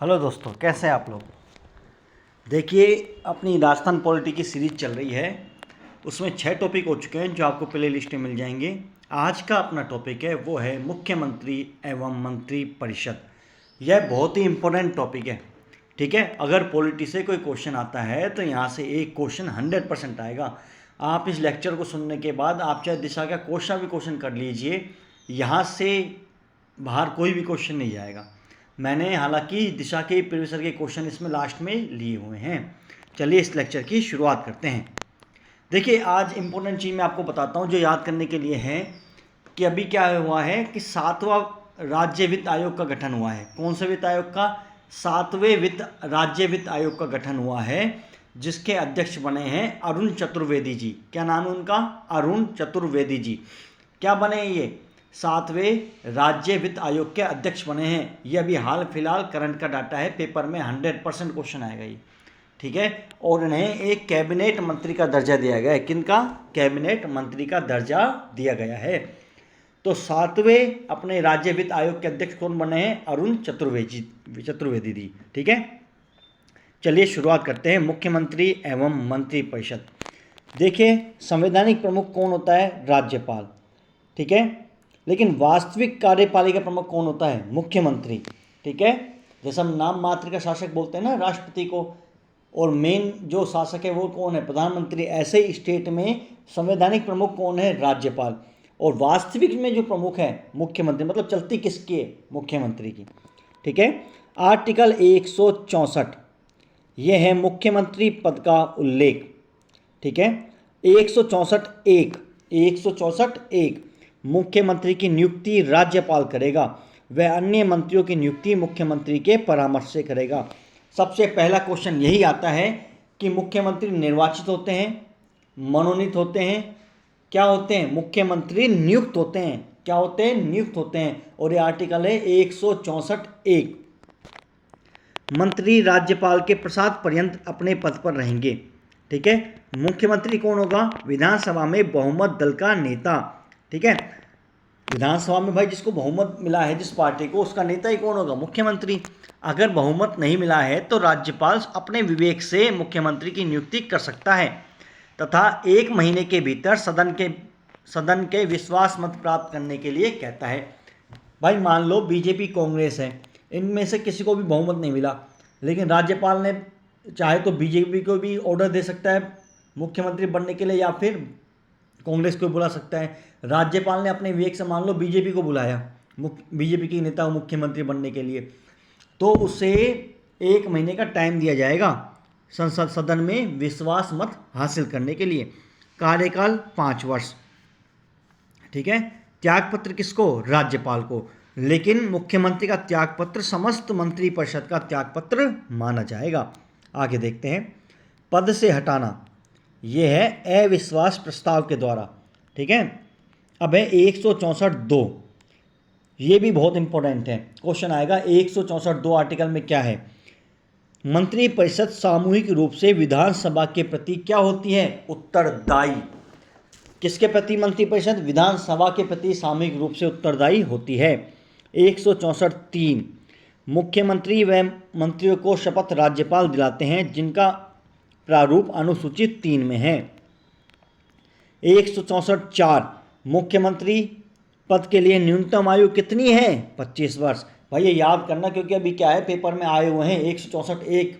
Hello दोस्तों, कैसे हैं आप लोग। देखिए, अपनी राजस्थान पॉलिटी की सीरीज चल रही है। उसमें 6 टॉपिक हो चुके हैं जो आपको प्ले लिस्ट में मिल जाएंगे। आज का अपना टॉपिक है वो है मुख्यमंत्री एवं मंत्री परिषद। यह बहुत ही इम्पोर्टेंट टॉपिक है। ठीक है, अगर पॉलिटी से कोई क्वेश्चन आता है तो यहाँ से एक क्वेश्चन 100% आएगा। आप इस लेक्चर को सुनने के बाद आप चाहे दिशा का कोई सा भी क्वेश्चन कर लीजिए, यहाँ से बाहर कोई भी क्वेश्चन नहीं आएगा। मैंने हालांकि दिशा के प्रीवियस ईयर के क्वेश्चन इसमें लास्ट में लिए हुए हैं। चलिए इस लेक्चर की शुरुआत करते हैं। देखिए, आज इंपॉर्टेंट चीज़ मैं आपको बताता हूँ जो याद करने के लिए है कि अभी क्या हुआ है कि 7वां राज्य वित्त आयोग का गठन हुआ है। कौन से वित्त आयोग का? 7वें राज्य वित्त आयोग का गठन हुआ है, जिसके अध्यक्ष बने हैं अरुण चतुर्वेदी जी। क्या नाम है उनका? अरुण चतुर्वेदी जी। क्या बने ये? 7वें राज्य वित्त आयोग के अध्यक्ष बने हैं। ये अभी हाल फिलहाल करंट का डाटा है, पेपर में 100% क्वेश्चन आएगा ये। ठीक है, और इन्हें एक कैबिनेट मंत्री का दर्जा दिया गया है। किनका? कैबिनेट मंत्री का दर्जा दिया गया है। तो 7वें अपने राज्य वित्त आयोग के अध्यक्ष कौन बने हैं? अरुण चतुर्वेदी जी। ठीक है, चलिए शुरुआत करते हैं। मुख्यमंत्री एवं मंत्री परिषद। देखिए, संवैधानिक प्रमुख कौन होता है? राज्यपाल। ठीक है, लेकिन वास्तविक कार्यपालिका प्रमुख कौन होता है? मुख्यमंत्री। ठीक है, जैसे हम नाम मात्र का शासक बोलते हैं ना राष्ट्रपति को, और मेन जो शासक है वो कौन है? प्रधानमंत्री। ऐसे ही स्टेट में संवैधानिक प्रमुख कौन है? राज्यपाल। और वास्तविक में जो प्रमुख है मुख्यमंत्री, मतलब चलती किसकी है? मुख्यमंत्री की। ठीक है, आर्टिकल 164 ये है मुख्यमंत्री पद का उल्लेख। ठीक है, 164(1) मुख्यमंत्री की नियुक्ति राज्यपाल करेगा। वह अन्य मंत्रियों की नियुक्ति मुख्यमंत्री के परामर्श से करेगा। सबसे पहला क्वेश्चन यही आता है कि मुख्यमंत्री निर्वाचित होते हैं, मनोनीत होते हैं, क्या होते हैं? मुख्यमंत्री नियुक्त होते हैं। क्या होते हैं? नियुक्त होते हैं। और ये आर्टिकल है 164(1). मंत्री राज्यपाल के प्रसाद पर्यंत अपने पद पर रहेंगे। ठीक है, मुख्यमंत्री कौन होगा? विधानसभा में बहुमत दल का नेता। ठीक है, विधानसभा में भाई जिसको बहुमत मिला है जिस पार्टी को, उसका नेता ही कौन होगा? मुख्यमंत्री। अगर बहुमत नहीं मिला है तो राज्यपाल अपने विवेक से मुख्यमंत्री की नियुक्ति कर सकता है तथा 1 महीने के भीतर सदन के विश्वास मत प्राप्त करने के लिए कहता है। भाई मान लो बीजेपी कांग्रेस है, इनमें से किसी को भी बहुमत नहीं मिला, लेकिन राज्यपाल ने चाहे तो बीजेपी को भी ऑर्डर दे सकता है मुख्यमंत्री बनने के लिए, या फिर कांग्रेस को बुला सकता है। राज्यपाल ने अपने विवेक से मान लो बीजेपी को बुलाया, बीजेपी के नेता मुख्यमंत्री बनने के लिए, तो उसे 1 महीने का टाइम दिया जाएगा संसद सदन में विश्वास मत हासिल करने के लिए। कार्यकाल 5 वर्ष। ठीक है, त्यागपत्र किसको? राज्यपाल को। लेकिन मुख्यमंत्री का त्यागपत्र समस्त मंत्रिपरिषद का त्यागपत्र माना जाएगा। आगे देखते हैं। पद से हटाना, यह है अविश्वास प्रस्ताव के द्वारा। ठीक है, अब है 164(2). ये भी बहुत इंपॉर्टेंट है, क्वेश्चन आएगा 164(2) आर्टिकल में क्या है? मंत्रिपरिषद सामूहिक रूप से विधानसभा के प्रति क्या होती है? उत्तरदायी। किसके प्रति मंत्रिपरिषद? विधानसभा के प्रति सामूहिक रूप से उत्तरदायी होती है। 164(3) मुख्यमंत्री व मंत्रियों को शपथ राज्यपाल दिलाते हैं, जिनका प्रारूप अनुसूचित 3 में है। 164(4) मुख्यमंत्री पद के लिए न्यूनतम आयु कितनी है? 25 वर्ष। भाई ये याद करना, क्योंकि अभी क्या है पेपर में आए हुए हैं 164(1),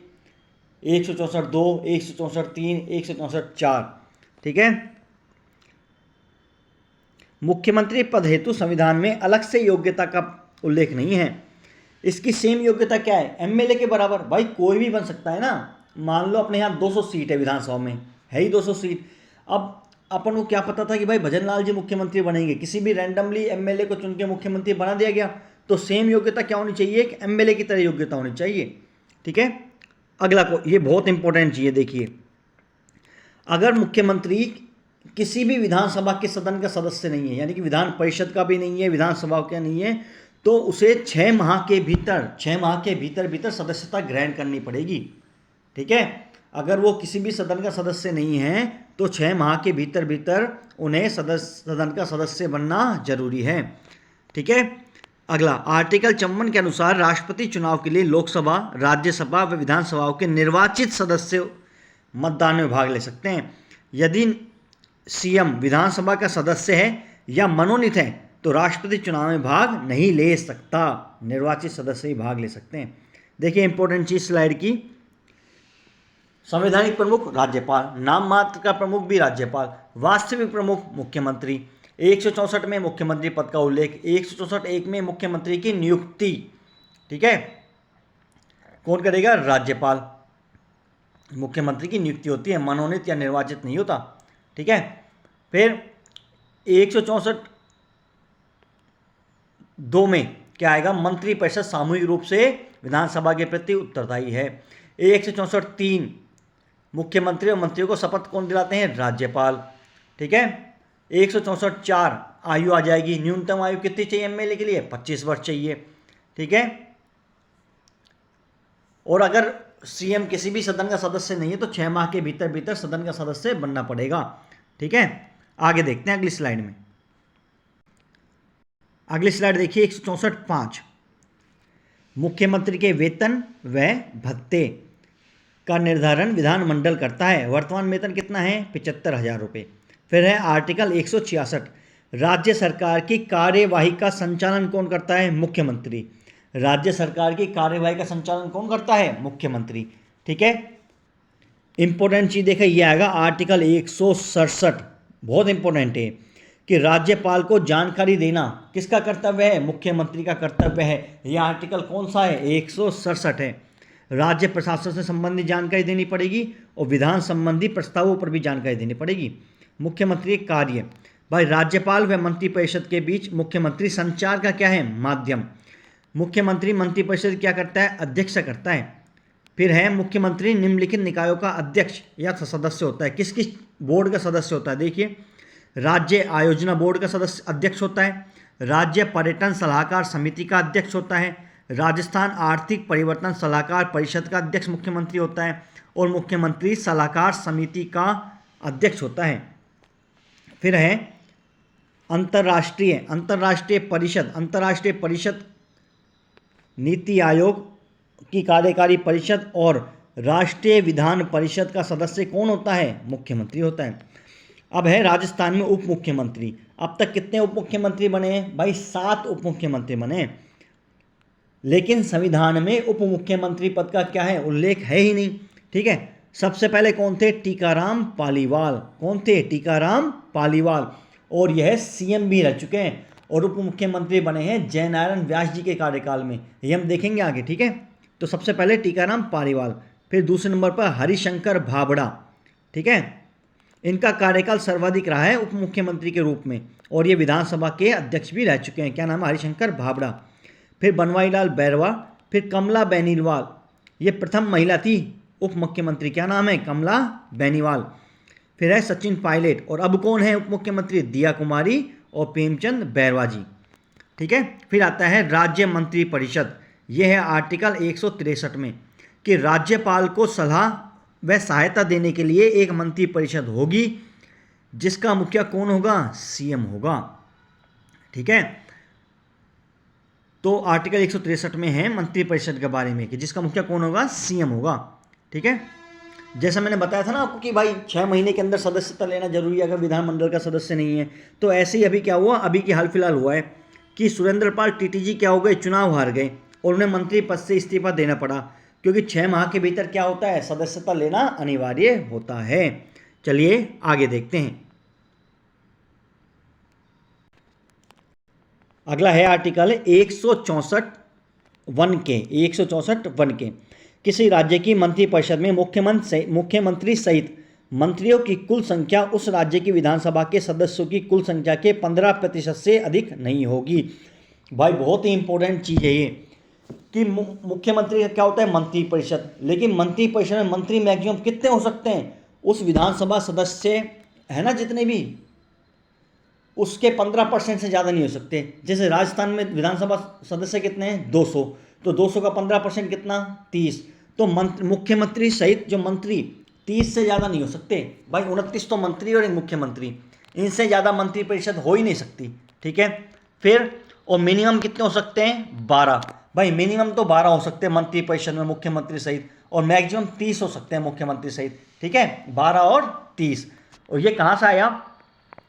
164(2), 164(3), 164(4). ठीक है, मुख्यमंत्री पद हेतु संविधान में अलग से योग्यता का उल्लेख नहीं है। इसकी सेम योग्यता क्या है? एमएलए के बराबर। भाई कोई भी बन सकता है ना। मान लो अपने यहाँ 200 सीट है, विधानसभा में है ही 200 सीट। अब अपन को क्या पता था कि भाई भजन लाल जी मुख्यमंत्री बनेंगे? किसी भी रैंडमली एमएलए को चुन के मुख्यमंत्री बना दिया गया। तो सेम योग्यता क्या होनी चाहिए? एक एमएलए की तरह योग्यता होनी चाहिए। ठीक है, अगला को, ये बहुत इंपॉर्टेंट चीज़ है। देखिए, अगर मुख्यमंत्री किसी भी विधानसभा के सदन का सदस्य नहीं है, यानी कि विधान परिषद का भी नहीं है, विधानसभा का नहीं है, तो उसे 6 माह के भीतर सदस्यता ग्रहण करनी पड़ेगी। ठीक है, अगर वो किसी भी सदन का सदस्य नहीं है तो 6 माह के भीतर उन्हें सदन का सदस्य बनना जरूरी है। ठीक है, अगला, आर्टिकल 54 के अनुसार राष्ट्रपति चुनाव के लिए लोकसभा, राज्यसभा व विधानसभाओं के निर्वाचित सदस्य मतदान में भाग ले सकते हैं। यदि सीएम विधानसभा का सदस्य है या मनोनीत है तो राष्ट्रपति चुनाव में भाग नहीं ले सकता, निर्वाचित सदस्य ही भाग ले सकते हैं। देखिए इंपॉर्टेंट चीज स्लाइड की, संवैधानिक प्रमुख राज्यपाल, नाम मात्र का प्रमुख भी राज्यपाल, वास्तविक प्रमुख मुख्यमंत्री, 164 में मुख्यमंत्री पद का उल्लेख, 164(1) में मुख्यमंत्री की नियुक्ति, ठीक है, कौन करेगा? राज्यपाल। मुख्यमंत्री की नियुक्ति होती है, मनोनीत या निर्वाचित नहीं होता, ठीक है। फिर 164(2) में क्या आएगा? मंत्रिपरिषद सामूहिक रूप से विधानसभा के प्रति उत्तरदायी है। 164(3) मुख्यमंत्री और मंत्रियों को शपथ कौन दिलाते हैं? राज्यपाल, ठीक है। 164(4) आयु आ जाएगी, न्यूनतम आयु कितनी चाहिए एमएलए के लिए? 25 वर्ष चाहिए, ठीक है। और अगर सीएम किसी भी सदन का सदस्य नहीं है तो 6 माह के भीतर भीतर सदन का सदस्य बनना पड़ेगा, ठीक है। आगे देखते हैं अगली स्लाइड में। अगली स्लाइड देखिए 164(5) मुख्यमंत्री के वेतन व भत्ते का निर्धारण विधानमंडल करता है। वर्तमान वेतन कितना है? 75,000 रुपये। फिर है आर्टिकल 166, राज्य सरकार की कार्यवाही का संचालन कौन करता है? मुख्यमंत्री। राज्य सरकार की कार्यवाही का संचालन कौन करता है? मुख्यमंत्री, ठीक है। इंपॉर्टेंट चीज देखिए ये आएगा आर्टिकल 167, बहुत इंपॉर्टेंट है कि राज्यपाल को जानकारी देना किसका कर्तव्य है? मुख्यमंत्री का कर्तव्य है। यह आर्टिकल कौन सा है? 167 है। राज्य प्रशासन से संबंधित जानकारी देनी पड़ेगी और विधान संबंधी प्रस्तावों पर भी जानकारी देनी पड़ेगी। मुख्यमंत्री कार्य, भाई राज्यपाल व मंत्रिपरिषद के बीच मुख्यमंत्री संचार का क्या है? माध्यम। मुख्यमंत्री मंत्रिपरिषद क्या करता है? अध्यक्ष करता है। फिर है मुख्यमंत्री निम्नलिखित निकायों का अध्यक्ष या सदस्य होता है। किस किस बोर्ड का सदस्य होता है? देखिए, राज्य आयोजना बोर्ड का सदस्य अध्यक्ष होता है, राज्य पर्यटन सलाहकार समिति का अध्यक्ष होता है, राजस्थान आर्थिक परिवर्तन सलाहकार परिषद का अध्यक्ष मुख्यमंत्री होता है और मुख्यमंत्री सलाहकार समिति का अध्यक्ष होता है। फिर है अंतर्राष्ट्रीय परिषद नीति आयोग की कार्यकारी परिषद और राष्ट्रीय विधान परिषद का सदस्य कौन होता है? मुख्यमंत्री होता है। अब है राजस्थान में उप मुख्यमंत्री। अब तक कितने उप मुख्यमंत्री बने हैं? भाई 7 उप मुख्यमंत्री बने, लेकिन संविधान में उप मुख्यमंत्री पद का क्या है? उल्लेख है ही नहीं, ठीक है। सबसे पहले कौन थे? टीकाराम पालीवाल। कौन थे? टीकाराम पालीवाल। और यह सीएम भी रह चुके हैं और उप मुख्यमंत्री बने हैं जयनारायण व्यास जी के कार्यकाल में, ये हम देखेंगे आगे, ठीक है। तो सबसे पहले टीकाराम पालीवाल, फिर दूसरे नंबर पर हरिशंकर भाबड़ा, ठीक है। इनका कार्यकाल सर्वाधिक रहा है उप मुख्यमंत्री के रूप में और ये विधानसभा के अध्यक्ष भी रह चुके हैं। क्या नाम है? हरिशंकर भाबड़ा। फिर बनवारीलाल बैरवा, फिर कमला बेनीवाल, ये प्रथम महिला थी उप मुख्यमंत्री। क्या नाम है? कमला बेनीवाल। फिर है सचिन पायलट और अब कौन है उप मुख्यमंत्री? दिया कुमारी और प्रेमचंद बैरवा जी, ठीक है। फिर आता है राज्य मंत्री परिषद। यह है आर्टिकल 163 में कि राज्यपाल को सलाह व सहायता देने के लिए एक मंत्री परिषद होगी जिसका मुखिया कौन होगा? सीएम होगा, ठीक है। तो आर्टिकल 163 में है मंत्री परिषद के बारे में कि जिसका मुखिया कौन होगा? सीएम होगा, ठीक है। जैसा मैंने बताया था ना आपको कि भाई 6 महीने के अंदर सदस्यता लेना जरूरी है अगर विधानमंडल का सदस्य नहीं है। तो ऐसे ही अभी क्या हुआ, अभी की हाल फिलहाल हुआ है कि सुरेंद्र पाल टीटीजी क्या हो गए? चुनाव हार गए और उन्हें मंत्री पद से इस्तीफा देना पड़ा क्योंकि 6 माह के भीतर क्या होता है? सदस्यता लेना अनिवार्य होता है। चलिए आगे देखते हैं। अगला है आर्टिकल 164(1) के किसी राज्य की मंत्रिपरिषद में मुख्यमंत्री सहित मंत्रियों की कुल संख्या उस राज्य की विधानसभा के सदस्यों की कुल संख्या के 15% से अधिक नहीं होगी। भाई बहुत ही इंपॉर्टेंट चीज़ है ये कि मुख्यमंत्री का क्या होता है? मंत्रिपरिषद। लेकिन मंत्रिपरिषद में मंत्री मैक्सिमम कितने हो सकते हैं? उस विधानसभा सदस्य है ना जितने भी, उसके 15% से ज़्यादा नहीं हो सकते। जैसे राजस्थान में विधानसभा सदस्य कितने हैं? 200, तो 200 का 15% कितना? 30। तो मुख्यमंत्री सहित जो मंत्री 30 से ज़्यादा नहीं हो सकते। भाई 29 तो मंत्री और एक मुख्यमंत्री, इनसे ज़्यादा मंत्री परिषद हो ही नहीं सकती, ठीक है। फिर और मिनिमम कितने हो सकते हैं? 12। भाई मिनिमम तो 12 हो सकते हैं मंत्रिपरिषद में मुख्यमंत्री सहित, और मैक्सिमम 30 हो सकते हैं मुख्यमंत्री सहित। ठीक है, 12 और 30। और ये कहाँ से आया?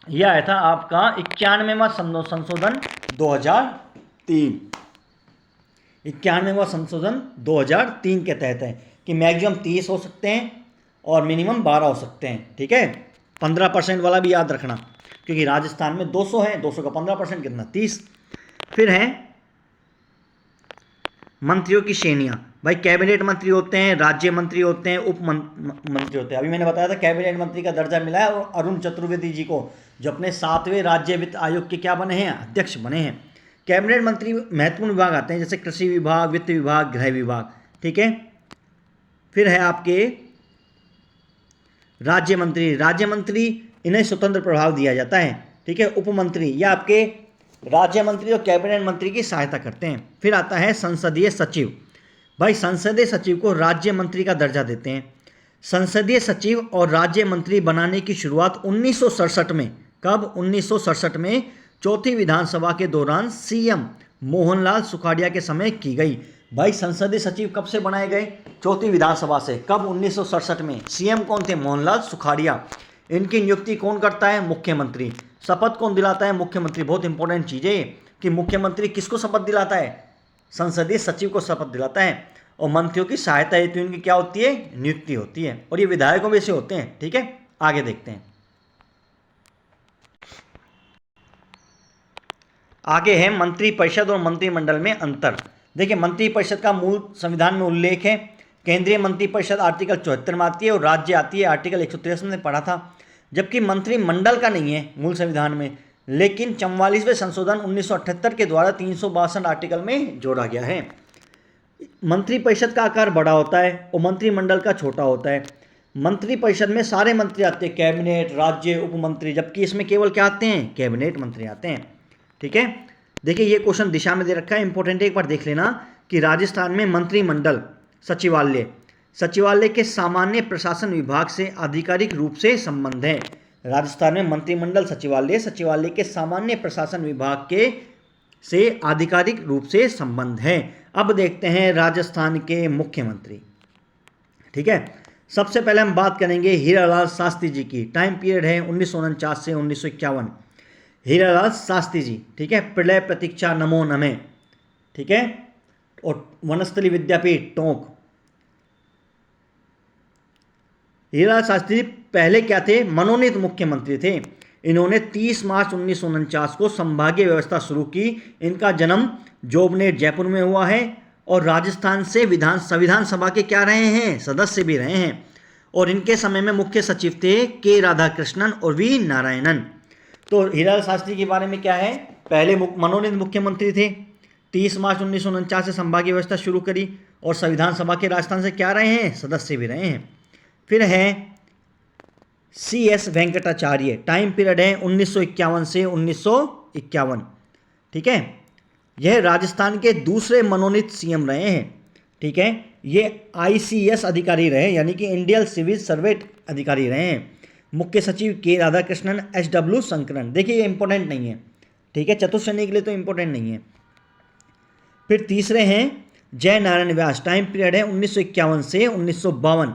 यह आया था आपका 91वां संशोधन 2003। 91वां संशोधन 2003 के तहत है कि मैक्सिमम 30 हो सकते हैं और मिनिमम 12 हो सकते हैं। ठीक है, 15% वाला भी याद रखना, क्योंकि राजस्थान में 200 है, 200 का 15% कितना? 30। फिर है मंत्रियों की श्रेणियां। भाई कैबिनेट मंत्री होते हैं, राज्य मंत्री होते हैं, उप मंत्री होते हैं। अभी मैंने बताया था कैबिनेट मंत्री का दर्जा मिला है और अरुण चतुर्वेदी जी को, जो अपने 7वें राज्य वित्त आयोग के क्या बने हैं? अध्यक्ष बने हैं। कैबिनेट मंत्री महत्वपूर्ण विभाग आते हैं, जैसे कृषि विभाग, वित्त विभाग, गृह विभाग। ठीक है, फिर है आपके राज्य मंत्री। राज्य मंत्री इन्हें स्वतंत्र प्रभाव दिया जाता है। ठीक है, उप मंत्री या आपके राज्य मंत्री और कैबिनेट मंत्री की सहायता करते हैं। फिर आता है संसदीय सचिव। भाई संसदीय सचिव को राज्य मंत्री का दर्जा देते हैं। संसदीय सचिव और राज्य मंत्री बनाने की शुरुआत 1967 में, कब? 1967 में चौथी विधानसभा के दौरान सीएम मोहनलाल सुखाड़िया के समय की गई। भाई संसदीय सचिव कब से बनाए गए? चौथी विधानसभा से। कब? 1967 में। सीएम कौन थे? मोहनलाल सुखाड़िया। इनकी नियुक्ति कौन करता है? मुख्यमंत्री। शपथ कौन दिलाता है? मुख्यमंत्री। बहुत इंपॉर्टेंट चीज़ है कि मुख्यमंत्री किसको शपथ दिलाता है? संसदीय सचिव को शपथ दिलाता है। और मंत्रियों की सहायता हेतु इनकी क्या होती है? नियुक्ति होती है। और ये विधायकों में से होते हैं। ठीक है, आगे देखते हैं। आगे है मंत्रिपरिषद और मंत्रिमंडल में अंतर। देखिए, मंत्रिपरिषद का मूल संविधान में उल्लेख है। केंद्रीय मंत्रिपरिषद आर्टिकल 74 में आती है और राज्य आती है आर्टिकल 163 में पढ़ा था। जबकि मंत्रिमंडल का नहीं है मूल संविधान में, लेकिन 44वें संशोधन 1978 के द्वारा 362 आर्टिकल में जोड़ा गया है। मंत्रिपरिषद का आकार बड़ा होता है और मंत्रिमंडल का छोटा होता है। मंत्रिपरिषद में सारे मंत्री आते हैं, कैबिनेट, राज्य, उप मंत्री, जबकि इसमें केवल क्या आते हैं? कैबिनेट मंत्री आते हैं। ठीक है, देखिए ये क्वेश्चन दिशा में दे रखा है, इंपॉर्टेंट है, एक बार देख लेना कि राजस्थान में मंत्रिमंडल सचिवालय के सामान्य प्रशासन विभाग से आधिकारिक रूप से संबंध है। राजस्थान में मंत्रिमंडल सचिवालय के सामान्य प्रशासन विभाग के से आधिकारिक रूप से संबंध है। अब देखते हैं राजस्थान के मुख्यमंत्री। ठीक है, सबसे पहले हम बात करेंगे हीरालाल शास्त्री जी की। टाइम पीरियड है 1949 से 1951। हीरालाल शास्त्री जी, ठीक है, प्रलय प्रतीक्षा नमो नमे, ठीक है, और वनस्थली विद्यापीठ टोंक। हीरालाल शास्त्री पहले क्या थे? मनोनीत मुख्यमंत्री थे। इन्होंने 30 मार्च 1949 को संभागीय व्यवस्था शुरू की। इनका जन्म जोबनेर जयपुर में हुआ है और राजस्थान से संविधान सभा के क्या रहे हैं? सदस्य भी रहे हैं। और इनके समय में मुख्य सचिव थे के राधाकृष्णन और वी नारायणन। तो हीरालाल शास्त्री के बारे में क्या है? पहले मनोनीत मुख्यमंत्री थे, 30 मार्च 1949 से संभागीय व्यवस्था शुरू करी और संविधान सभा के राजस्थान से क्या रहे हैं? सदस्य भी रहे हैं। फिर है CS वेंकटाचार्य। टाइम पीरियड है 1951 से 1951। ठीक है, यह राजस्थान के दूसरे मनोनीत CM रहे हैं। ठीक है, ये ICS अधिकारी रहे, यानी कि इंडियन सिविल सर्वेंट अधिकारी रहे हैं। मुख्य सचिव के राधाकृष्णन, SW शंकरन। देखिए ये इंपॉर्टेंट नहीं है, ठीक है, चतुर्थ श्रेणी के लिए तो इंपॉर्टेंट नहीं है। फिर तीसरे हैं जय नारायण व्यास। टाइम पीरियड है 1951 से 1952।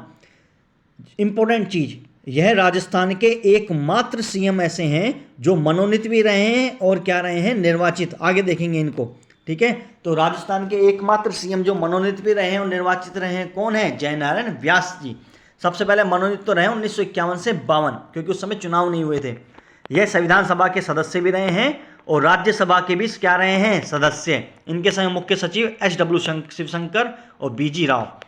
इंपॉर्टेंट चीज, यह राजस्थान के एकमात्र CM ऐसे हैं जो मनोनीत भी रहे हैं और क्या रहे हैं? निर्वाचित। आगे देखेंगे इनको। ठीक है, तो राजस्थान के एकमात्र CM जो मनोनीत भी रहे हैं और निर्वाचित रहे हैं, कौन है? जय नारायण व्यास जी। सबसे पहले मनोनीत तो रहे 1951 से 52, क्योंकि उस समय चुनाव नहीं हुए थे। यह संविधान सभा के सदस्य भी रहे हैं और राज्यसभा के भी क्या रहे हैं? सदस्य। इनके समय मुख्य सचिव SW शिवशंकर और BG राव।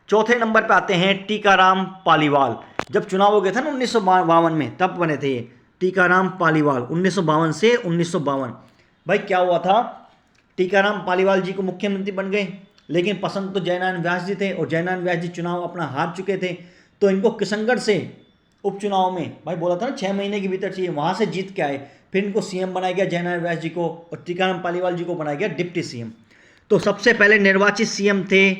चौथे नंबर पे आते हैं टीकाराम पालीवाल। जब चुनाव हो गए थे ना 1952 में, तब बने थे ये टीकाराम पालीवाल, 1952 से 1952। भाई क्या हुआ था? टीकाराम पालीवाल जी को मुख्यमंत्री बन गए, लेकिन पसंद तो जयनारायण व्यास जी थे और जयनारायण व्यास जी चुनाव अपना हार चुके थे। तो इनको किशनगढ़ से उपचुनाव में, भाई बोला था ना 6 महीने के भीतर चाहिए, वहाँ से जीत के आए। फिर इनको CM बनाया गया जयनारायण व्यास जी को और टीकाराम पालीवाल जी को बनाया गया डिप्टी CM। तो सबसे पहले निर्वाचित CM थे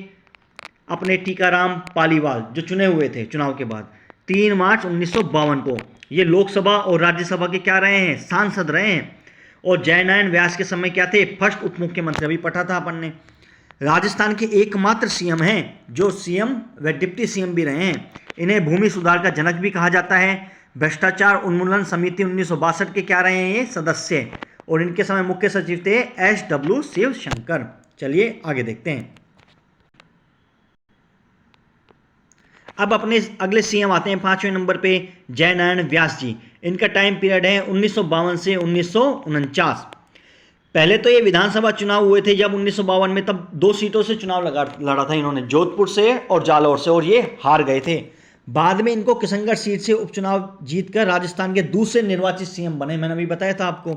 अपने टीकाराम पालीवाल, जो चुने हुए थे चुनाव के बाद 3 मार्च 1952 को। ये लोकसभा और राज्यसभा के क्या रहे हैं? सांसद रहे हैं। और जयनारायण व्यास के समय क्या थे, फर्स्ट उप मुख्यमंत्री, अभी पढ़ा था अपन ने। राजस्थान के एकमात्र सीएम हैं जो सीएम व डिप्टी सीएम भी रहे हैं। इन्हें भूमि सुधार का जनक भी कहा जाता है। भ्रष्टाचार उन्मूलन समिति 1962 के क्या रहे हैं ये सदस्य, और इनके समय मुख्य सचिव थे SW शिवशंकर। चलिए आगे देखते हैं। अब अपने अगले सीएम आते हैं 5वें नंबर पे, जयनारायण व्यास जी। इनका टाइम पीरियड है 1952 से 1949। पहले तो ये विधानसभा चुनाव हुए थे जब 1952 में, तब 2 सीटों से चुनाव लड़ा था इन्होंने, जोधपुर से और जालौर से, और ये हार गए थे। बाद में इनको किशनगढ़ सीट से उपचुनाव जीतकर राजस्थान के दूसरे निर्वाचित सीएम बने, मैंने अभी बताया था आपको।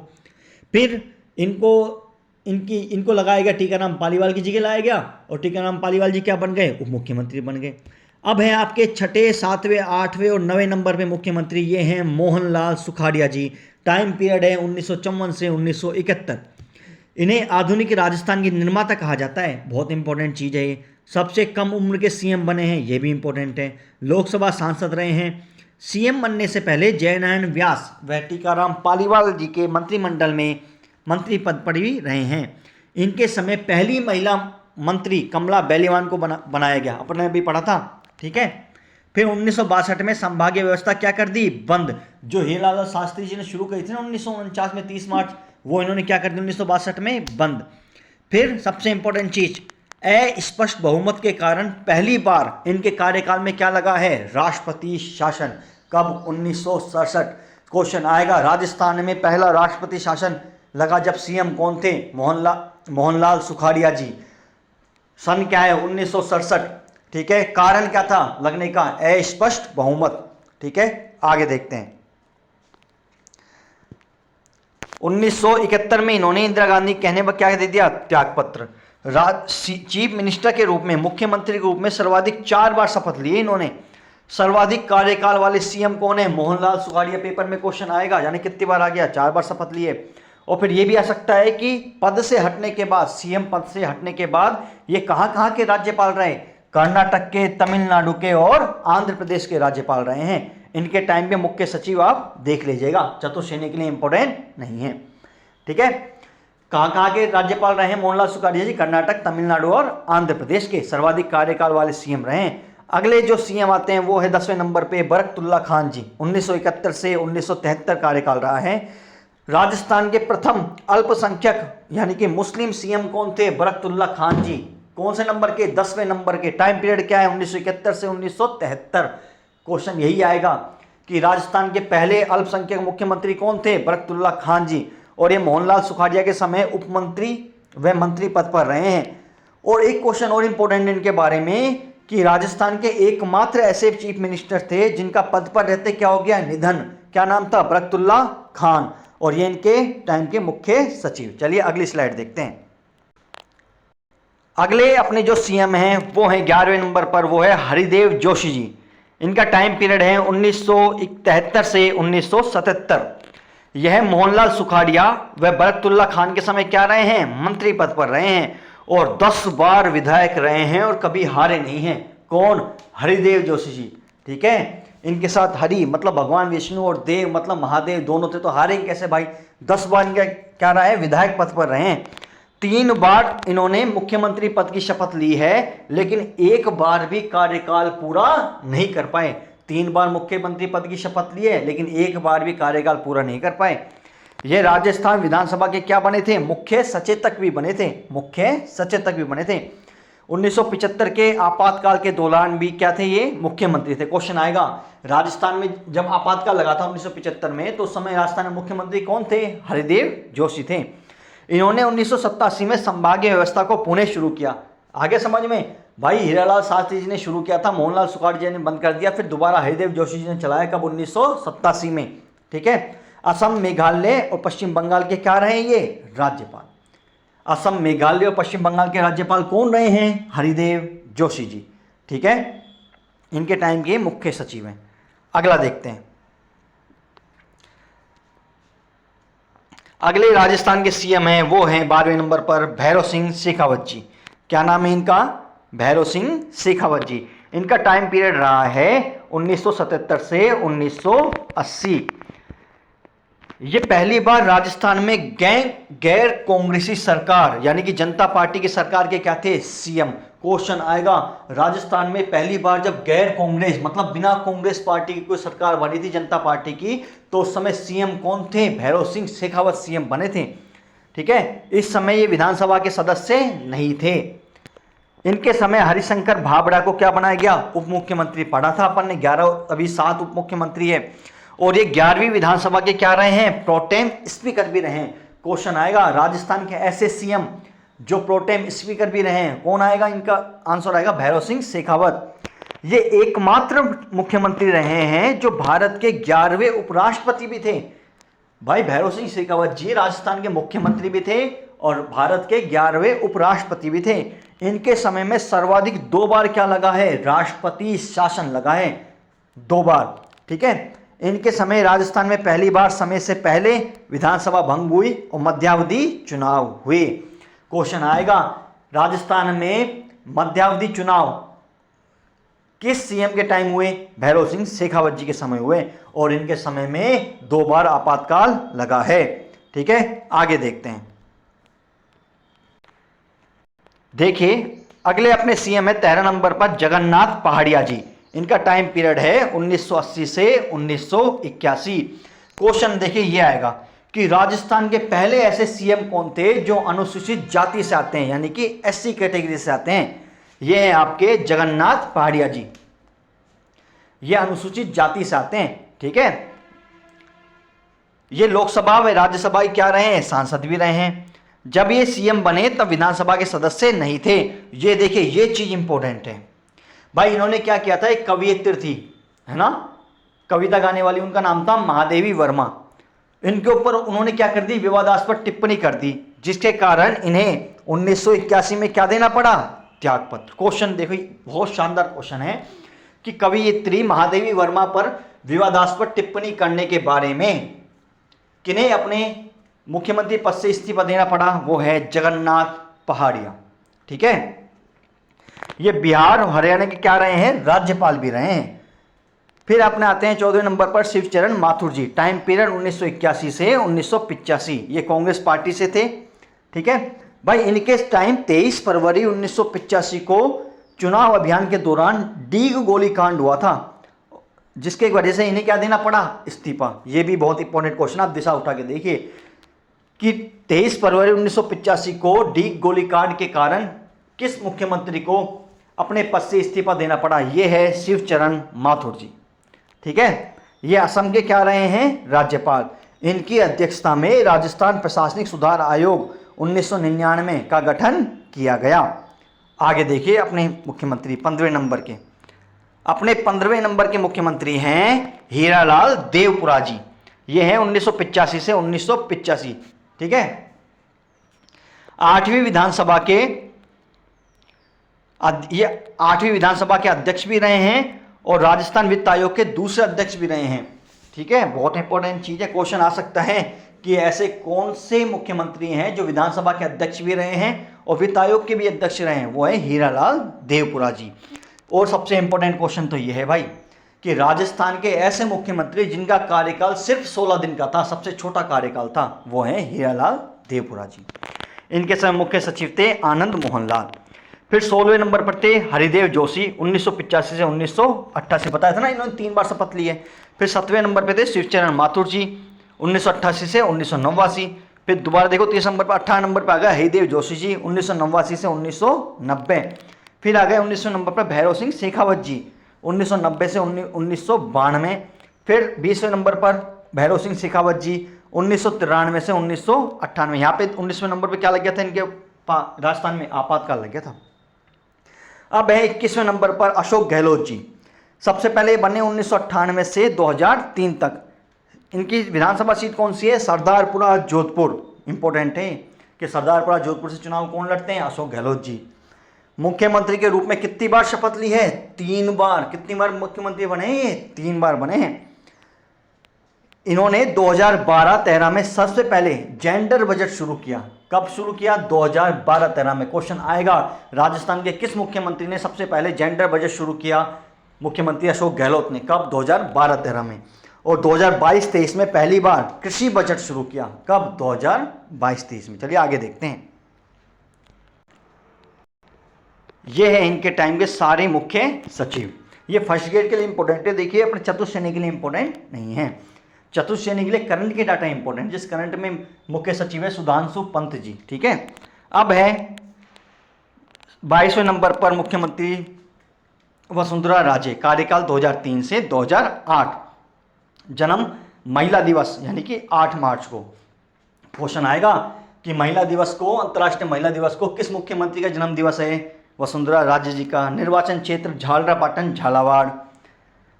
फिर इनको लगाया गया, टीकाराम पालीवाल की जगह लाया गया, और टीकाराम पालीवाल जी क्या बन गए, उप मुख्यमंत्री बन गए। अब है आपके 6, 7, 8 और 9 नंबर पे मुख्यमंत्री, ये हैं मोहनलाल सुखाड़िया जी। टाइम पीरियड है 1954 से 1971। इन्हें आधुनिक राजस्थान की निर्माता कहा जाता है, बहुत इंपॉर्टेंट चीज़ है ये। सबसे कम उम्र के सीएम बने हैं, ये भी इंपॉर्टेंट है। लोकसभा सांसद रहे हैं। सीएम बनने से पहले जयनारायण व्यास व टीकाराम पालीवाल जी के मंत्रिमंडल में मंत्री पद पर भी रहे हैं। इनके समय पहली महिला मंत्री कमला बेलीवान को बनाया गया, अपने अभी पढ़ा था, ठीक है। फिर 1962 में संभागीय व्यवस्था क्या कर दी, बंद। जो हीरालाल शास्त्री जी ने शुरू करी थी ना 1949 में 30 मार्च, वो इन्होंने क्या कर दी 1962 में बंद। फिर सबसे इंपॉर्टेंट चीज, अस्पष्ट बहुमत के कारण पहली बार इनके कार्यकाल में क्या लगा है, राष्ट्रपति शासन। कब, 1967। क्वेश्चन आएगा, राजस्थान में पहला राष्ट्रपति शासन लगा जब सीएम कौन थे, मोहनलाल सुखाड़िया जी। सन क्या है, 1967, ठीक है। कारण क्या था लगने का, अस्पष्ट बहुमत, ठीक है। आगे देखते हैं। 1971 में इन्होंने इंदिरा गांधी कहने पर क्या दे दिया, त्यागपत्र। चीफ मिनिस्टर के रूप में, मुख्यमंत्री के रूप में सर्वाधिक 4 बार शपथ लिए इन्होंने। सर्वाधिक कार्यकाल वाले सीएम कौन है, मोहनलाल सुखाड़िया। पेपर में क्वेश्चन आएगा, यानी कितनी बार आ गया, 4 बार शपथ लिए। और फिर ये भी आ सकता है कि पद से हटने के बाद, सीएम पद से हटने के बाद ये कहां के राज्यपाल रहे, कर्नाटक के, तमिलनाडु के और आंध्र प्रदेश के राज्यपाल रहे हैं। इनके टाइम पे मुख्य सचिव आप देख लीजिएगा, चतुर्सेनी के लिए इंपॉर्टेंट नहीं है, ठीक है। कहां के राज्यपाल रहे हैं मोहनलाल सुखाड़िया जी, कर्नाटक, तमिलनाडु और आंध्र प्रदेश के सर्वाधिक कार्यकाल वाले सीएम रहे हैं। अगले जो सीएम आते हैं वो है 10वें नंबर पे बरकतुल्ला खान जी। 1971 से 1973 कार्यकाल रहा है। राजस्थान के प्रथम अल्पसंख्यक यानी कि मुस्लिम सीएम कौन थे, बरकतुल्ला खान जी। कौन से नंबर के, 10वें नंबर के। टाइम पीरियड क्या है, 1971 से 1973। क्वेश्चन यही आएगा कि राजस्थान के पहले अल्पसंख्यक मुख्यमंत्री कौन थे, बरकतुल्ला खान जी। और ये मोहनलाल सुखाड़िया के समय उपमंत्री व मंत्री पद पर रहे हैं। और एक क्वेश्चन और इंपॉर्टेंट इनके बारे में कि राजस्थान के एकमात्र ऐसे चीफ मिनिस्टर थे जिनका पद पर रहते क्या हो गया, निधन। क्या नाम था, बरकतुल्ला खान। और ये इनके टाइम के मुख्य सचिव। चलिए अगली स्लाइड देखते हैं। अगले अपने जो सीएम हैं वो हैं 11वें नंबर पर, वो है हरिदेव जोशी जी। इनका टाइम पीरियड है 1973 से 1977। यह मोहनलाल सुखाड़िया व बरकतुल्ला खान के समय क्या रहे हैं, मंत्री पद पर रहे हैं और 10 बार विधायक रहे हैं और कभी हारे नहीं हैं। कौन, हरिदेव जोशी जी, ठीक है। इनके साथ हरि मतलब भगवान विष्णु और देव मतलब महादेव दोनों थे, तो हारेंगे कैसे भाई। 10 बार इनका क्या रहा है, विधायक पद पर रहे हैं। 3 बार इन्होंने मुख्यमंत्री पद की शपथ ली है, लेकिन एक बार भी कार्यकाल पूरा नहीं कर पाए। 3 बार मुख्यमंत्री पद की शपथ ली है, लेकिन एक बार भी कार्यकाल पूरा नहीं कर पाए। ये राजस्थान विधानसभा के क्या बने थे, मुख्य सचेतक भी बने थे, मुख्य सचेतक भी बने थे। 1975 के आपातकाल के दौरान भी क्या थे, ये मुख्यमंत्री थे। क्वेश्चन आएगा, राजस्थान में जब आपातकाल लगा था 1975 में, तो उस समय राजस्थान में मुख्यमंत्री कौन थे, हरिदेव जोशी थे। इन्होंने 1987 में संभागीय व्यवस्था को पुणे शुरू किया। आगे समझ में भाई, हीरालाल शास्त्री जी ने शुरू किया था, मोहनलाल सुखाड़िया ने बंद कर दिया, फिर दोबारा हरिदेव जोशी जी ने चलाया, कब, 1987 में, ठीक है। असम, मेघालय और पश्चिम बंगाल के क्या रहे ये, राज्यपाल। असम, मेघालय और पश्चिम बंगाल के राज्यपाल कौन रहे हैं, हरिदेव जोशी जी, ठीक है। इनके टाइम के मुख्य सचिव हैं। अगला देखते हैं। अगले राजस्थान के सीएम हैं वो हैं 12वें नंबर पर भैरव सिंह शेखावत जी। क्या नाम है इनका, भैरव सिंह शेखावत जी। इनका टाइम पीरियड रहा है 1977 से 1980। ये पहली बार राजस्थान में गैर कांग्रेसी सरकार यानी कि जनता पार्टी की सरकार के क्या थे, सीएम। क्वेश्चन आएगा, राजस्थान में पहली बार जब गैर कांग्रेस मतलब बिना कांग्रेस पार्टी की कोई सरकार बनी थी जनता पार्टी की, तो उस समय सीएम कौन थे, भैरव सिंह शेखावत सीएम बने थे। ठीक है, इस समय ये विधानसभा के सदस्य नहीं थे। इनके समय हरिशंकर भाबड़ा को क्या बनाया गया, उप मुख्यमंत्री। पढ़ा था अपन ने 11, अभी 7 उप मुख्यमंत्री है और ये 11वीं विधानसभा के क्या रहे हैं, प्रोटेम स्पीकर भी रहे हैं। क्वेश्चन आएगा, राजस्थान के ऐसे सीएम जो प्रोटेम स्पीकर भी रहे हैं, कौन आएगा, इनका आंसर आएगा भैरव सिंह शेखावत। ये एकमात्र मुख्यमंत्री रहे हैं जो भारत के 11वें उपराष्ट्रपति भी थे। भाई भैरव सिंह शेखावत जी राजस्थान के मुख्यमंत्री भी थे और भारत के 11वें उपराष्ट्रपति भी थे। इनके समय में सर्वाधिक 2 बार क्या लगा है, राष्ट्रपति शासन लगा है, 2 बार। ठीक है, इनके समय राजस्थान में पहली बार समय से पहले विधानसभा भंग हुई और मध्यावधि चुनाव हुए। क्वेश्चन आएगा, राजस्थान में मध्यावधि चुनाव किस सीएम के टाइम हुए, भैरव सिंह शेखावत जी के समय हुए और इनके समय में 2 बार आपातकाल लगा है। ठीक है, आगे देखते हैं। देखिए अगले अपने सीएम है 13 नंबर पर जगन्नाथ पहाड़िया जी। इनका टाइम पीरियड है 1980 से 1981। क्वेश्चन देखिए ये आएगा कि राजस्थान के पहले ऐसे सीएम कौन थे जो अनुसूचित जाति से आते हैं यानी कि एससी कैटेगरी से आते हैं। ये हैं आपके जगन्नाथ पहाड़िया जी, ये अनुसूचित जाति से आते हैं। ठीक है, ये लोकसभा व राज्यसभा क्या रहे हैं, सांसद भी रहे हैं। जब ये सीएम बने तब विधानसभा के सदस्य नहीं थे। ये देखिए ये चीज इंपॉर्टेंट है भाई। इन्होंने क्या किया था, एक कवियत्री थी है ना, कविता गाने वाली, उनका नाम था महादेवी वर्मा। इनके ऊपर उन्होंने क्या कर दी, विवादास्पद टिप्पणी कर दी, जिसके कारण इन्हें 1981 में क्या देना पड़ा, त्यागपत्र। क्वेश्चन देखो बहुत शानदार क्वेश्चन है कि कवियत्री महादेवी वर्मा पर विवादास्पद टिप्पणी करने के बारे में किन्हें अपने मुख्यमंत्री पद से इस्तीफा देना पड़ा, वो है जगन्नाथ पहाड़िया। ठीक है, ये बिहार और हरियाणा के क्या रहे हैं, राज्यपाल भी रहे हैं। फिर अपने आते हैं 14वें नंबर पर शिवचरण माथुर जी। टाइम पीरियड 1981 से 1985। ये कांग्रेस पार्टी से थे। ठीक है भाई, इनके टाइम 23 फरवरी 1985 को चुनाव अभियान के दौरान डीग गोलीकांड हुआ था, जिसके वजह से इन्हें क्या देना पड़ा, इस्तीफा। ये भी बहुत इंपॉर्टेंट क्वेश्चन, आप दिशा उठा के देखिए कि 23 फरवरी 1985 को डीग गोलीकांड के कारण किस मुख्यमंत्री को अपने पद से इस्तीफा देना पड़ा, ये है शिवचरण माथुर जी। ठीक है, ये असम के क्या रहे हैं, राज्यपाल। इनकी अध्यक्षता में राजस्थान प्रशासनिक सुधार आयोग 1999 का गठन किया गया। आगे देखिए अपने मुख्यमंत्री 15वें नंबर के। अपने 15वें नंबर के मुख्यमंत्री हैं हीरालाल देवपुरा जी। ये हैं 1985 से 1985। ठीक है, 8वीं विधानसभा के अध्यक्ष भी रहे हैं और राजस्थान वित्त आयोग के दूसरे अध्यक्ष भी रहे हैं। ठीक है, बहुत इंपॉर्टेंट चीज है, क्वेश्चन आ सकता है कि ऐसे कौन से मुख्यमंत्री हैं जो विधानसभा के अध्यक्ष भी रहे हैं और वित्त आयोग के भी अध्यक्ष रहे हैं, वो है हीरालाल देवपुरा जी। और सबसे इंपॉर्टेंट क्वेश्चन तो ये है भाई कि राजस्थान के ऐसे मुख्यमंत्री जिनका कार्यकाल सिर्फ 16 दिन का था, सबसे छोटा कार्यकाल था, वो है हीरालाल देवपुरा जी। इनके समय मुख्य सचिव थे आनंद मोहन लाल। फिर 16वें नंबर पर थे हरिदेव जोशी, 1985 से 1988। बताया था ना, इन्होंने 3 बार शपथ ली है। फिर 7वें नंबर पर थे शिवचरण माथुर जी, 1988 से 1989। फिर दोबारा देखो 30 नंबर पर 18 नंबर पर आ गया हरिदेव जोशी जी, 1989 से 1990। फिर आ गए 19 नंबर पर भैरव सिंह शेखावत जी, 1990 से 1992। फिर 20वें नंबर पर भैरव सिंह शेखावत जी, 1993 से 1998। यहाँ पे 19वें नंबर पर क्या लग गया था, इनके राजस्थान में आपातकाल लग गया था। अब है 21वें नंबर पर अशोक गहलोत जी। सबसे पहले बने 1998 से 2003 तक। इनकी विधानसभा सीट कौन सी है, सरदारपुरा जोधपुर। इंपॉर्टेंट है कि सरदारपुरा जोधपुर से चुनाव कौन लड़ते हैं, अशोक गहलोत जी। मुख्यमंत्री के रूप में कितनी बार शपथ ली है, 3 बार। कितनी बार मुख्यमंत्री बने हैं, 3 बार बने हैं। इन्होंने 2012-13 में सबसे पहले जेंडर बजट शुरू किया। कब शुरू किया, 2012-13 में। क्वेश्चन आएगा राजस्थान के किस मुख्यमंत्री ने सबसे पहले जेंडर बजट शुरू किया, मुख्यमंत्री अशोक गहलोत ने। कब, 2012-13 में। और 2022-23 में पहली बार कृषि बजट शुरू किया। कब? 2022-23 में। चलिए आगे देखते हैं। ये है इनके टाइम के सारे मुख्य सचिव। ये फर्स्ट ग्रेड के लिए इंपॉर्टेंट है, देखिए अपने चतुर्थ श्रेणी के लिए इंपॉर्टेंट नहीं है। चतुर्थ श्रेणी के लिए करंट के डाटा इंपॉर्टेंट, जिस करंट में मुख्य सचिव है सुधांशु पंत जी। ठीक है, अब है 22वें नंबर पर मुख्यमंत्री वसुंधरा राजे, कार्यकाल 2003 से 2008, जन्म महिला दिवस यानी कि 8 मार्च को। क्वेश्चन आएगा कि महिला दिवस को, अंतर्राष्ट्रीय महिला दिवस को किस मुख्यमंत्री का जन्म दिवस है? वसुंधरा राजे जी का। निर्वाचन क्षेत्र झालरापाटन झालावाड़।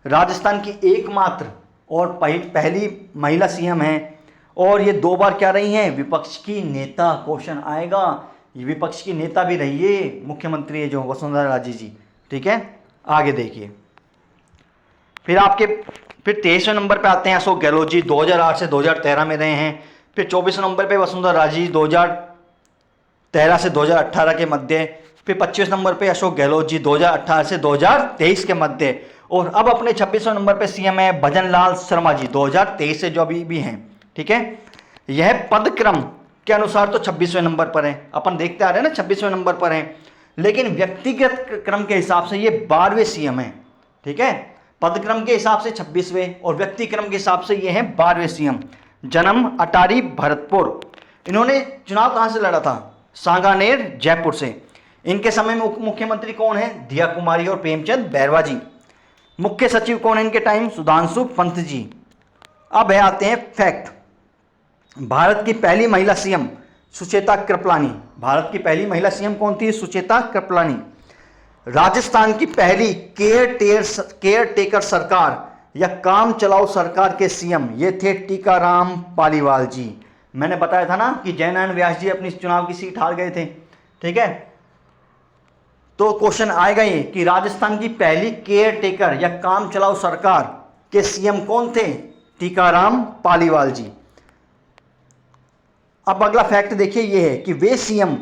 राजस्थान की एकमात्र और पहली महिला सीएम है, और ये 2 बार क्या रही हैं? विपक्ष की नेता। क्वेश्चन आएगा, ये विपक्ष की नेता भी रही है, मुख्यमंत्री है जो वसुंधरा राजे जी। ठीक है, आगे देखिए। फिर 23वें नंबर पे आते हैं अशोक गहलोत जी, 2008 से 2013 में रहे हैं। फिर 24वें नंबर पे वसुंधरा राजे जी, 2013 से 2018 के मध्य। फिर 25वें नंबर पे अशोक गहलोत जी, 2018 से 2023 के मध्य। और अब अपने 26वें नंबर पे सीएम है भजन लाल शर्मा जी, 2023 से जो अभी भी हैं। ठीक है, यह पदक्रम के अनुसार तो 26वें नंबर पर है, अपन देखते आ रहे हैं ना 26वें नंबर पर है, लेकिन व्यक्तिगत क्रम के हिसाब से ये 12वें सीएम है। ठीक है, पदक्रम के हिसाब से 26वें और व्यक्ति क्रम के हिसाब से ये हैं 12वें सीएम। जन्म अटारी भरतपुर। इन्होंने चुनाव कहां से लड़ा था? सांगानेर जयपुर से। इनके समय में मुख्यमंत्री कौन है? दिया कुमारी और प्रेमचंद बैरवा जी। मुख्य सचिव कौन है इनके टाइम? सुधांशु पंत जी। अब है आते हैं फैक्ट। भारत की पहली महिला सीएम सुचेता कृपलानी। भारत की पहली महिला सीएम कौन थी? सुचेता कृपलानी। राजस्थान की पहली केयर टेकर सरकार या काम चलाओ सरकार के सीएम ये थे टीकाराम पालीवाल जी। मैंने बताया था ना कि जयनारायण व्यास जी अपनी चुनाव की सीट हार गए थे। ठीक है, तो क्वेश्चन आएगा ये कि राजस्थान की पहली केयर टेकर या काम चलाओ सरकार के सीएम कौन थे? टीकाराम पालीवाल जी। अब अगला फैक्ट देखिए, ये है कि वे सीएम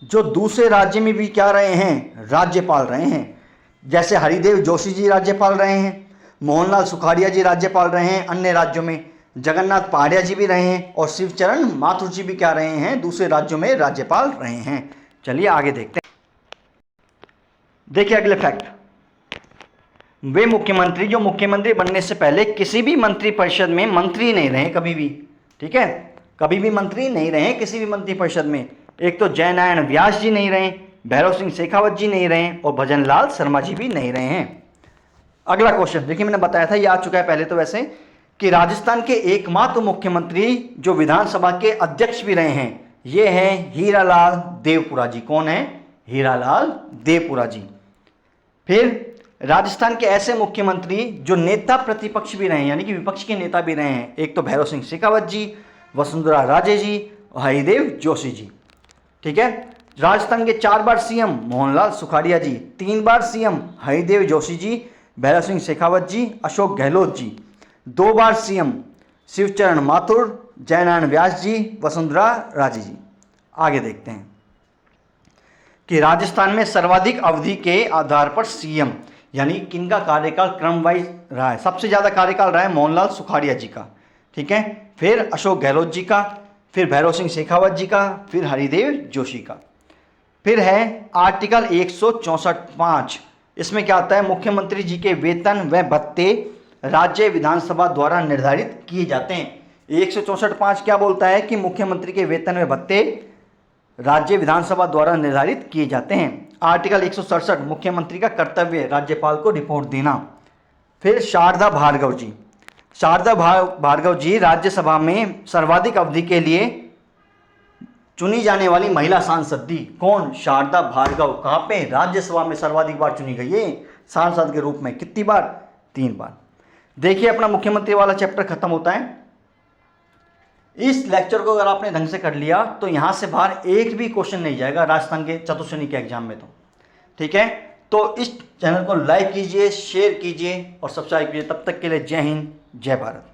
जो दूसरे राज्य में भी क्या रहे हैं? राज्यपाल रहे हैं। जैसे हरिदेव जोशी जी राज्यपाल रहे हैं, मोहनलाल सुखाड़िया जी राज्यपाल रहे हैं अन्य राज्यों में, जगन्नाथ पहाड़िया जी भी रहे हैं, और शिवचरण माथुर जी भी क्या रहे हैं? दूसरे राज्यों में राज्यपाल रहे हैं। चलिए आगे देखते हैं। देखिए अगले फैक्ट। वे मुख्यमंत्री जो मुख्यमंत्री बनने से पहले किसी भी मंत्री परिषद में मंत्री नहीं रहे कभी भी। ठीक है, कभी भी मंत्री नहीं रहे किसी भी मंत्री परिषद में। एक तो जयनारायण व्यास जी नहीं रहे, भैरव सिंह शेखावत जी नहीं रहे, और भजन लाल शर्मा जी भी नहीं रहे हैं। अगला क्वेश्चन देखिए, मैंने बताया था, ये आ चुका है पहले तो वैसे, कि राजस्थान के एकमात्र मुख्यमंत्री जो विधानसभा के अध्यक्ष भी रहे हैं ये हैं हीरालाल देवपुरा जी। कौन है? हीरालाल देवपुरा जी। फिर राजस्थान के ऐसे मुख्यमंत्री जो नेता प्रतिपक्ष भी रहे हैं यानी कि विपक्ष के नेता भी रहे हैं, एक तो भैरव सिंह शेखावत जी, वसुंधरा राजे जी और हरिदेव जोशी जी। ठीक है, राजस्थान के 4 बार सीएम मोहनलाल सुखाड़िया जी, 3 बार सीएम हरिदेव जोशी जी, भैरव सिंह शेखावत जी, अशोक गहलोत जी, 2 बार सीएम शिवचरण माथुर, जयनारायण व्यास जी, वसुंधरा राजे जी। आगे देखते हैं कि राजस्थान में सर्वाधिक अवधि के आधार पर सीएम यानी किनका कार्यकाल क्रम वाइज रहा है? सबसे ज़्यादा कार्यकाल रहा है मोहनलाल सुखाड़िया जी का। ठीक है, फिर अशोक गहलोत जी का, फिर भैरव सिंह शेखावत जी का, फिर हरिदेव जोशी का। फिर है आर्टिकल 164(5). इसमें क्या आता है? मुख्यमंत्री जी के वेतन व भत्ते राज्य विधानसभा द्वारा निर्धारित किए जाते हैं। 164(5) क्या बोलता है? कि मुख्यमंत्री के वेतन व भत्ते राज्य विधानसभा द्वारा निर्धारित किए जाते हैं। आर्टिकल 167 मुख्यमंत्री का कर्तव्य राज्यपाल को रिपोर्ट देना। फिर शारदा भार्गव जी, शारदा भार्गव जी राज्यसभा में सर्वाधिक अवधि के लिए चुनी जाने वाली महिला सांसद थी। कौन? शारदा भार्गव। कहाँ पे? राज्यसभा में सर्वाधिक बार चुनी गई है सांसद के रूप में। कितनी बार? 3 बार। देखिए अपना मुख्यमंत्री वाला चैप्टर खत्म होता है। इस लेक्चर को अगर आपने ढंग से कर लिया तो यहाँ से बाहर एक भी क्वेश्चन नहीं जाएगा राजस्थान के चतुर्थ श्रेणी के एग्जाम में। तो ठीक है, तो इस चैनल को लाइक कीजिए, शेयर कीजिए और सब्सक्राइब कीजिए। तब तक के लिए जय हिंद, जय भारत।